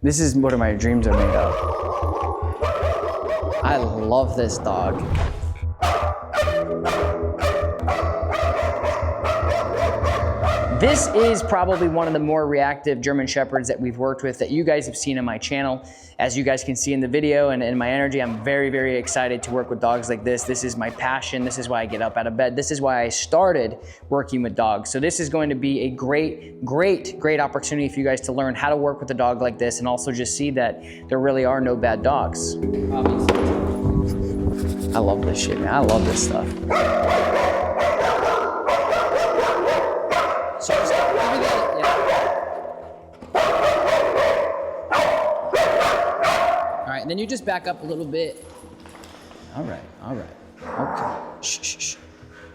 This is what my dreams are made of. I love this dog. This is probably one of the more reactive German Shepherds that we've worked with that you guys have seen on my channel. As you guys can see in the video and in my energy, I'm very, very excited to work with dogs like this. This is my passion. This is why I get up out of bed. This is why I started working with dogs. So this is going to be a great, great, great opportunity for you guys to learn how to work with a dog like this and also just see that there really are no bad dogs. I love this shit, man. I love this stuff. So just everything, All right, and then you just back up a little bit. All right, okay. Shh, shh, shh.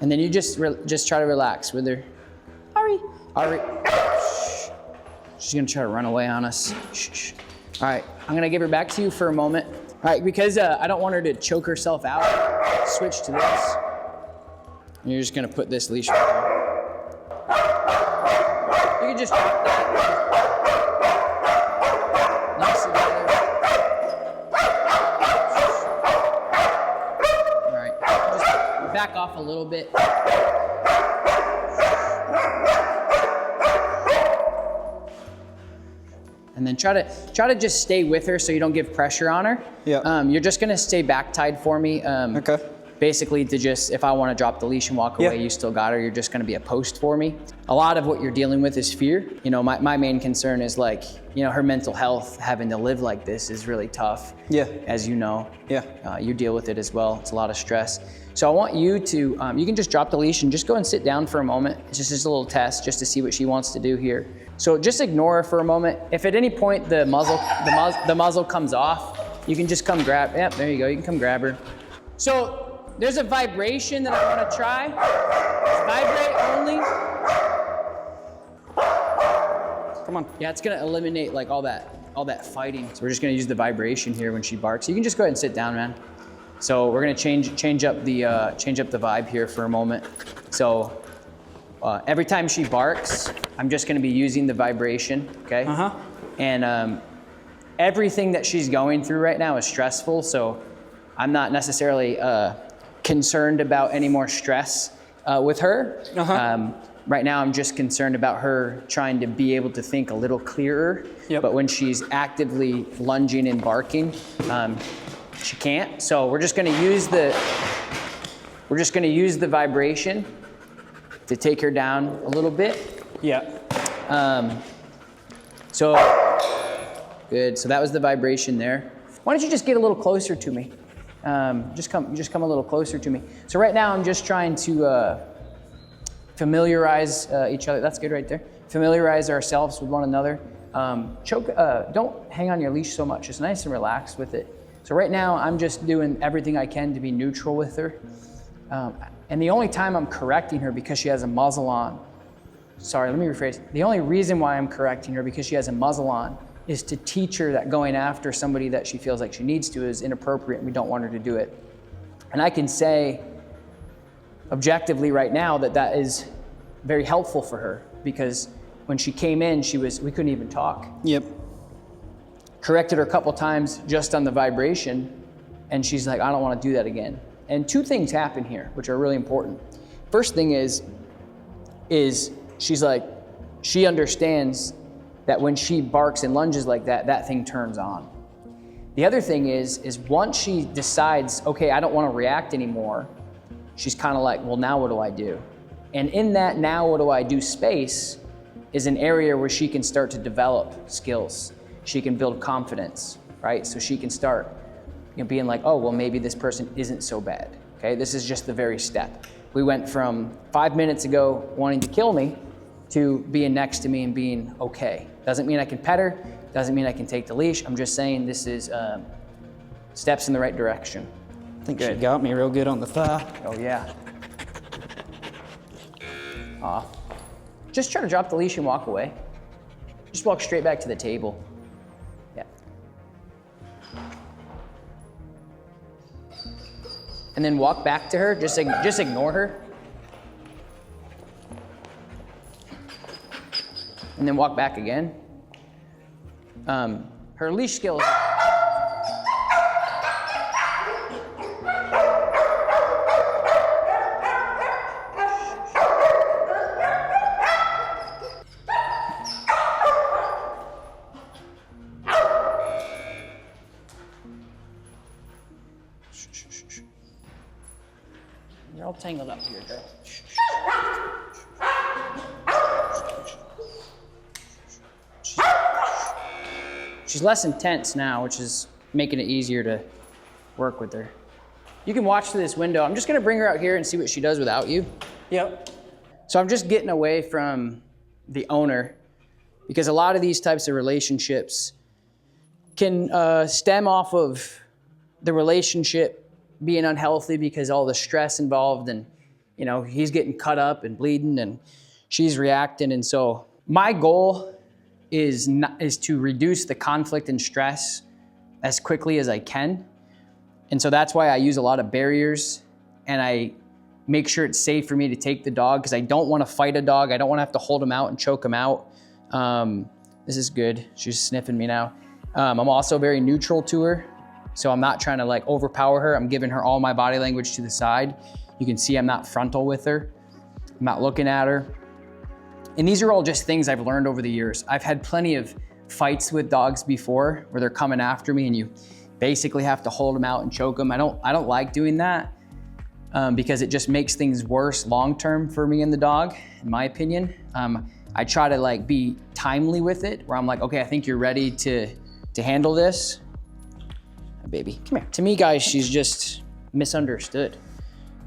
And then you just try to relax with her. Ari. Shh. She's gonna try to run away on us. Shh, shh. All right, I'm gonna give her back to you for a moment. All right, because I don't want her to choke herself out, switch to this. And you're just gonna put this leash on her. You can just drop that. Nice together. All right, just back off a little bit. And then try to just stay with her so you don't give pressure on her. Yeah. You're just gonna stay back tied for me. Okay. Basically to just, if I wanna drop the leash and walk away, you still got her. You're just gonna be a post for me. A lot of what you're dealing with is fear. You know, my main concern is like, you know, her mental health, having to live like this is really tough. Yeah. As you know. Yeah. You deal with it as well. It's a lot of stress. So I want you to, you can just drop the leash and just go and sit down for a moment. It's just a little test just to see what she wants to do here. So just ignore her for a moment. If at any point the muzzle comes off, you can just come grab, yep, there you go, you can come grab her. So there's a vibration that I wanna try. It's vibrate only. Come on. Yeah, it's gonna eliminate like all that fighting. So we're just gonna use the vibration here when she barks. You can just go ahead and sit down, man. So we're gonna change up the vibe here for a moment. So every time she barks, I'm just gonna be using the vibration, okay? And everything that she's going through right now is stressful, so I'm not necessarily concerned about any more stress with her. Right now, I'm just concerned about her trying to be able to think a little clearer. Yep. But when she's actively lunging and barking, she can't. So we're just gonna use the vibration to take her down a little bit. Yeah. So good. So that was the vibration there. Why don't you just get a little closer to me? Just come a little closer to me. So right now I'm just trying to familiarize each other. That's good right there. Familiarize ourselves with one another. Don't hang on your leash so much. Just nice and relaxed with it. So right now I'm just doing everything I can to be neutral with her. And the only time I'm correcting her because she has a muzzle on, sorry, let me rephrase. The only reason why I'm correcting her because she has a muzzle on is to teach her that going after somebody that she feels like she needs to is inappropriate and we don't want her to do it. And I can say objectively right now that is very helpful for her because when she came in, we couldn't even talk. Yep. Corrected her a couple times just on the vibration and she's like, I don't want to do that again. And two things happen here, which are really important. First thing is she's like, she understands that when she barks and lunges like that, that thing turns on. The other thing is once she decides, okay, I don't want to react anymore, she's kind of like, well, now what do I do? And in that now what do I do space is an area where she can start to develop skills. She can build confidence, right? So she can start being like, oh, well, maybe this person isn't so bad, okay? This is just the very step. We went from 5 minutes ago wanting to kill me to being next to me and being okay. Doesn't mean I can pet her, doesn't mean I can take the leash. I'm just saying this is steps in the right direction. I think she got me real good on the thigh. Oh yeah. Just try to drop the leash and walk away. Just walk straight back to the table. Yeah. And then walk back to her, just ignore her. And then walk back again. Her leash skills. You're all tangled up here, girl. She's less intense now, which is making it easier to work with her. You can watch through this window. I'm just gonna bring her out here and see what she does without you. Yep. So I'm just getting away from the owner because a lot of these types of relationships can stem off of the relationship being unhealthy because all the stress involved, and you know, he's getting cut up and bleeding and she's reacting. And so my goal is to reduce the conflict and stress as quickly as I can. And so that's why I use a lot of barriers, and I make sure it's safe for me to take the dog because I don't want to fight a dog. I don't want to have to hold him out and choke him out. This is good. She's sniffing me now. I'm also very neutral to her. So I'm not trying to like overpower her. I'm giving her all my body language to the side. You can see I'm not frontal with her. I'm not looking at her. And these are all just things I've learned over the years. I've had plenty of fights with dogs before where they're coming after me and you basically have to hold them out and choke them. I don't like doing that because it just makes things worse long-term for me and the dog, in my opinion. I try to like be timely with it where I'm like, okay, I think you're ready to handle this. Baby, come here. To me, guys, she's just misunderstood.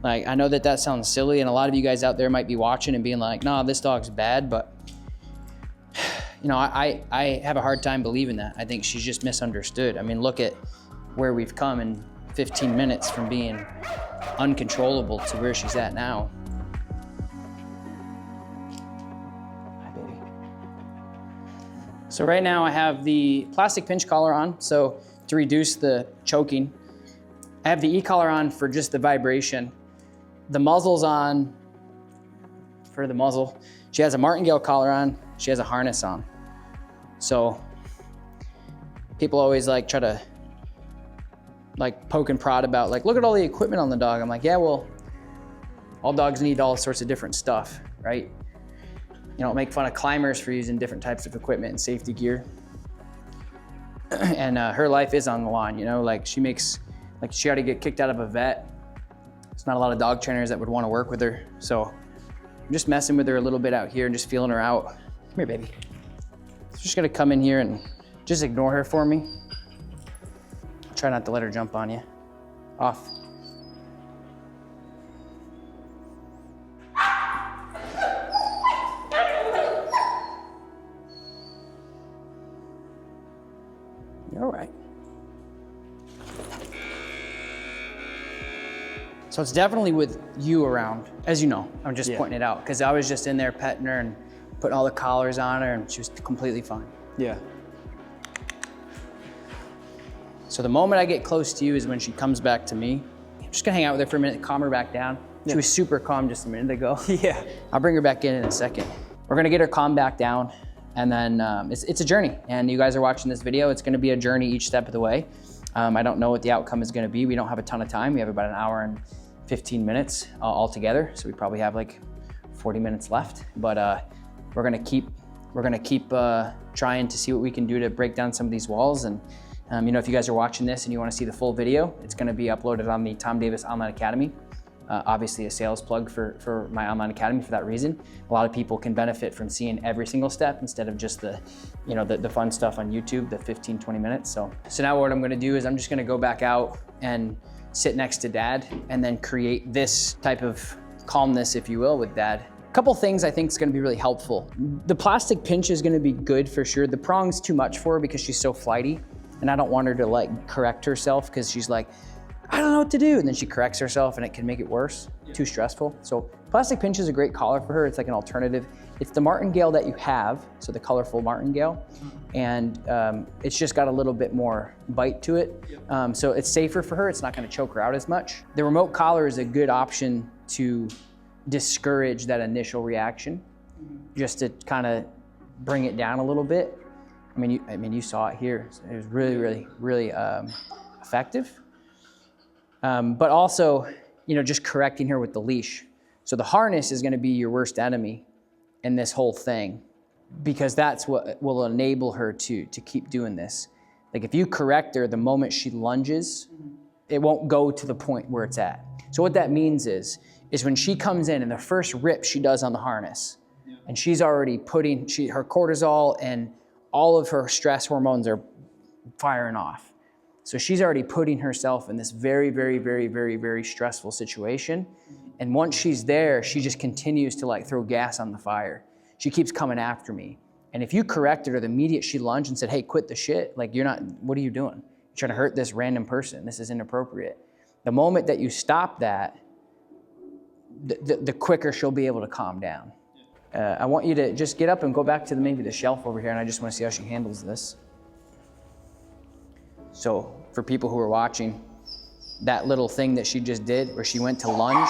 Like, I know that sounds silly, and a lot of you guys out there might be watching and being like, nah, this dog's bad, but you know, I have a hard time believing that. I think she's just misunderstood. I mean, look at where we've come in 15 minutes from being uncontrollable to where she's at now. Hi, baby. So right now I have the plastic pinch collar on, so to reduce the choking. I have the e-collar on for just the vibration. The muzzle's on for the muzzle. She has a martingale collar on. She has a harness on. So people always like try to like poke and prod about like, look at all the equipment on the dog. I'm like, yeah, well, all dogs need all sorts of different stuff, right? You know, make fun of climbers for using different types of equipment and safety gear. And her life is on the line, you know, like she had to get kicked out of a vet. There's not a lot of dog trainers that would want to work with her. So I'm just messing with her a little bit out here and just feeling her out. Come here, baby. So just gonna come in here and just ignore her for me. Try not to let her jump on you. Off. You're all right. So it's definitely with you around, as you know. I'm just pointing it out because I was just in there petting her and putting all the collars on her and she was completely fine. Yeah. So the moment I get close to you is when she comes back to me. I'm just gonna hang out with her for a minute, calm her back down. She was super calm just a minute ago. Yeah. I'll bring her back in a second. We're gonna get her calmed back down, and then it's a journey. And you guys are watching this video, it's gonna be a journey each step of the way. I don't know what the outcome is gonna be. We don't have a ton of time. We have about an hour and 15 minutes all together. So we probably have like 40 minutes left, but we're gonna keep trying to see what we can do to break down some of these walls. And you know, if you guys are watching this and you wanna see the full video, it's gonna be uploaded on the Tom Davis Online Academy. Obviously a sales plug for my online academy for that reason. A lot of people can benefit from seeing every single step instead of just the fun stuff on YouTube, the 15, 20 minutes. So now what I'm gonna do is I'm just gonna go back out and sit next to Dad and then create this type of calmness, if you will, with Dad. A couple things I think is gonna be really helpful. The plastic pinch is gonna be good for sure. The prong's too much for her because she's so flighty, and I don't want her to like correct herself because she's like, I don't know what to do. And then she corrects herself and it can make it worse, too stressful. So plastic pinch is a great collar for her. It's like an alternative. It's the martingale that you have, so the colorful martingale. And it's just got a little bit more bite to it. So it's safer for her. It's not gonna choke her out as much. The remote collar is a good option to discourage that initial reaction, just to kind of bring it down a little bit. I mean, you saw it here. It was really effective. But also, just correcting her with the leash. So the harness is going to be your worst enemy in this whole thing, because that's what will enable her to keep doing this. Like if you correct her the moment she lunges, it won't go to the point where it's at. So what that means is when she comes in and the first rip she does on the harness, and she's already putting her cortisol and all of her stress hormones are firing off. So she's already putting herself in this very stressful situation. And once she's there, she just continues to like throw gas on the fire. She keeps coming after me. And if you corrected her the immediate she lunged and said, hey, quit the shit, like what are you doing? You're trying to hurt this random person. This is inappropriate. The moment that you stop that, the quicker she'll be able to calm down. I want you to just get up and go back to maybe the shelf over here, and I just want to see how she handles this. So for people who are watching, that little thing that she just did where she went to lunge,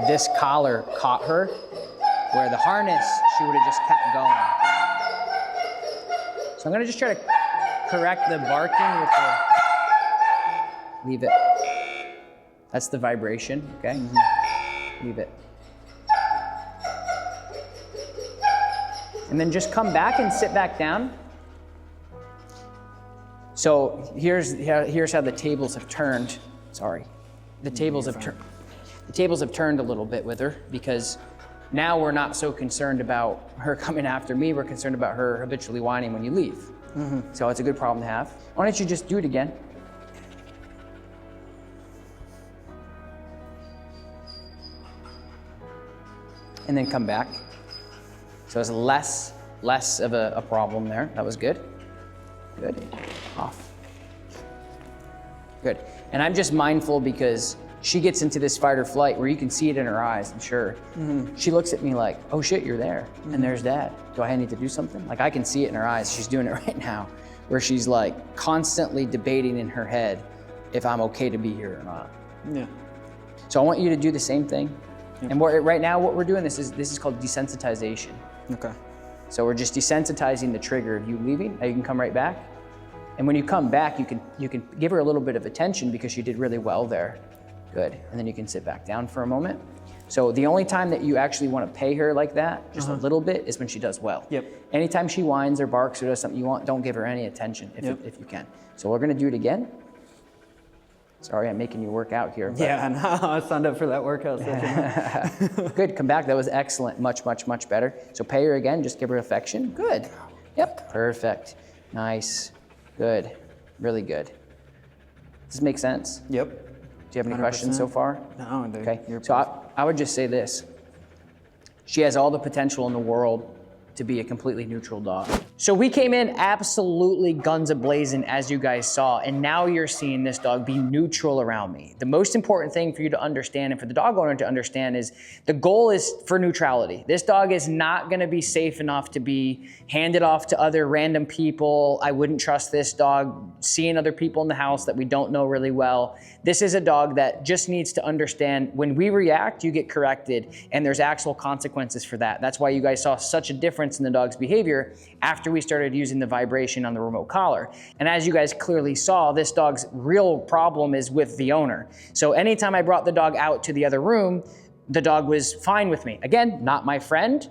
this collar caught her, where the harness, she would have just kept going. So I'm gonna just try to correct the barking with the, leave it. That's the vibration, okay? Leave it. And then just come back and sit back down. So here's how the tables have turned. Sorry. The tables have turned a little bit with her, because now we're not so concerned about her coming after me. We're concerned about her habitually whining when you leave. So it's a good problem to have. Why don't you just do it again? And then come back. So it's less of a problem there. That was good. Good. Off. Good. And I'm just mindful because she gets into this fight or flight where you can see it in her eyes, I'm sure. She looks at me like, oh shit, you're there. And there's Dad. Do I need to do something? Like I can see it in her eyes. She's doing it right now, where she's like constantly debating in her head if I'm okay to be here or not. Yeah. So I want you to do the same thing. And right now what we're doing, this is called desensitization. Okay. So we're just desensitizing the trigger of you leaving. Now you can come right back. And when you come back, you can give her a little bit of attention because you did really well there. Good. And then you can sit back down for a moment. So the only time that you actually want to pay her like that, just a little bit, is when she does well. Yep. Anytime she whines or barks or does something you want, don't give her any attention if you can. So we're gonna do it again. Sorry, I'm making you work out here. Yeah, I know. I signed up for that workout session. Good, come back. That was excellent. Much better. So pay her again, just give her affection. Good. Yep, perfect. Nice. Good. Really good. Does this make sense? Yep. Do you have any questions so far? No, dude. Okay. So I would just say this. She has all the potential in the world to be a completely neutral dog. So we came in absolutely guns a-blazing, as you guys saw, and now you're seeing this dog be neutral around me. The most important thing for you to understand and for the dog owner to understand is the goal is for neutrality. This dog is not gonna be safe enough to be handed off to other random people. I wouldn't trust this dog seeing other people in the house that we don't know really well. This is a dog that just needs to understand when we react, you get corrected, and there's actual consequences for that. That's why you guys saw such a difference in the dog's behavior after we started using the vibration on the remote collar. And as you guys clearly saw, this dog's real problem is with the owner. So anytime I brought the dog out to the other room, the dog was fine with me. Again, not my friend,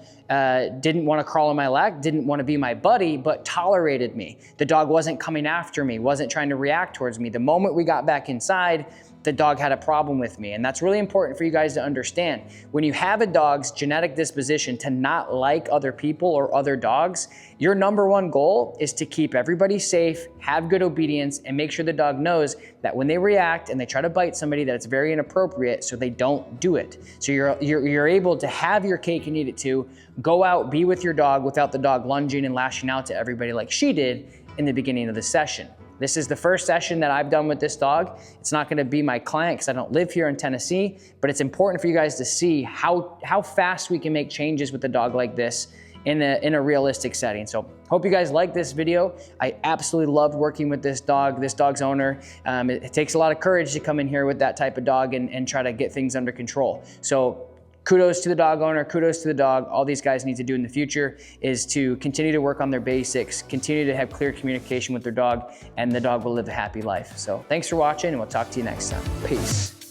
didn't want to crawl on my lap, didn't want to be my buddy, but tolerated me. The dog wasn't coming after me, wasn't trying to react towards me. The moment we got back inside, the dog had a problem with me. And that's really important for you guys to understand. When you have a dog's genetic disposition to not like other people or other dogs, your number one goal is to keep everybody safe, have good obedience, and make sure the dog knows that when they react and they try to bite somebody, that it's very inappropriate, so they don't do it. So you're able to have your cake and eat it too, go out, be with your dog without the dog lunging and lashing out to everybody like she did in the beginning of the session. This is the first session that I've done with this dog. It's not gonna be my client because I don't live here in Tennessee, but it's important for you guys to see how fast we can make changes with a dog like this in a realistic setting. So hope you guys like this video. I absolutely loved working with this dog's owner. It takes a lot of courage to come in here with that type of dog and try to get things under control. So kudos to the dog owner, kudos to the dog. All these guys need to do in the future is to continue to work on their basics, continue to have clear communication with their dog, and the dog will live a happy life. So thanks for watching, and we'll talk to you next time. Peace.